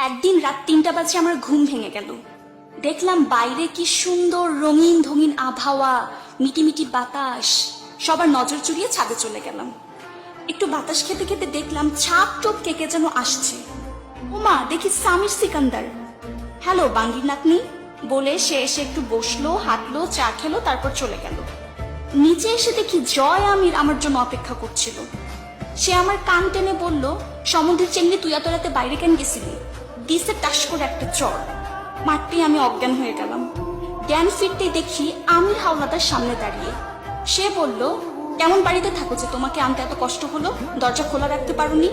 একদিন রাত ৩টা বাজে আমার ঘুম ভেঙে গেল। দেখলাম বাইরে কি সুন্দর রঙিন ধঙিন আবহাওয়া, মিটিমিটি বাতাস। সবার নজর চড়িয়ে ছাদে চলে গেলাম। একটু বাতাস খেতে খেতে দেখলাম ছাপ টোপ কেকে যেন আসছে। ওমা, দেখি সামির সিকান্দার। হ্যালো বাঙ্গির নাতনি বলে সে এসে একটু বসলো, হাঁটলো, চা খেলো, তারপর চলে গেল। নিচে এসে দেখি জয় আমির আমার জন্য অপেক্ষা করছিল। সে আমার কান টেনে বলল, সমুদ্রের চেঙ্গি তুই এত রাতে বাইরে কেন গেছিলি? দিছে টাস করে একটা চর। মারতেই আমি অজ্ঞান হয়ে গেলাম। জ্ঞান ফিরতেই দেখি আমির হাওলাদার সামনে দাঁড়িয়ে। সে বলল, কেমন বাড়িতে থাকো যে তোমাকে আনতে এত কষ্ট হলো, দরজা খোলা রাখতে পারোনি?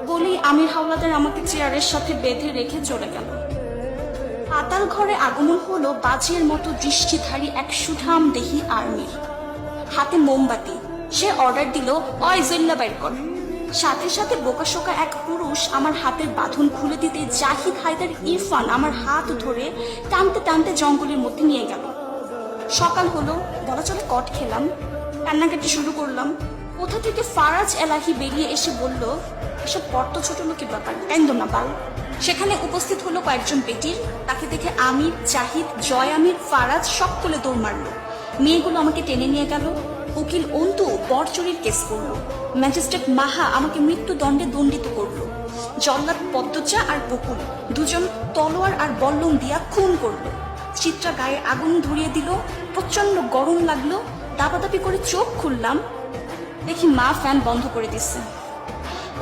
বলেই আমির হাওলাদার আমাকে চেয়ারের সাথে বেঁধে রেখে চলে গেল। পাতাল ঘরে আগমন হলো বাজির মতো দৃষ্টিধারী এক সুঠাম দেহি আর্মির, হাতে মোমবাতি। সে অর্ডার দিল, অয় জল্লা বাইর কর। সাথে সাথে বোকাশোকা এক পুরুষ আমার হাতের বাঁধন খুলে দিতে জাহিদ হায়দার ইরফান আমার হাত ধরে টানতে টানতে জঙ্গলের মধ্যে নিয়ে গেল। সকাল হলো, বলা চলে কট খেলাম, কান্নাকাটি শুরু করলাম। কোথা থেকে ফারাজ এলাহি বেরিয়ে এসে বলল, এসব পর্ত ছোট লোকের ব্যাপার, কাইন্দ না বাল। সেখানে উপস্থিত হলো কয়েকজন বেটির। তাকে দেখে আমির, জাহিদ, জয় আমির, ফারাজ সকলে দৌড় মারলো। মেয়েগুলো আমাকে টেনে নিয়ে গেল। উকিল অন্তু বরচুরির কেস করলো। ম্যাজিস্ট্রেট মাহা আমাকে মৃত্যুদণ্ডে দণ্ডিত করলো। জল্লাদ পদ্মজা আর বকুল দুজন তলোয়ার আর বল্লম দিয়া খুন করলো। চিত্রা গায়ে আগুন ধরিয়ে দিল। প্রচন্ড গরম লাগলো। দাপাদাপি করে চোখ খুললাম, দেখি মা ফ্যান বন্ধ করে দিচ্ছে।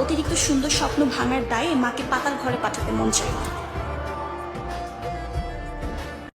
অতিরিক্ত সুন্দর স্বপ্ন ভাঙার দায়ে মাকে পাতাল ঘরে পাঠাতে মন চাইল।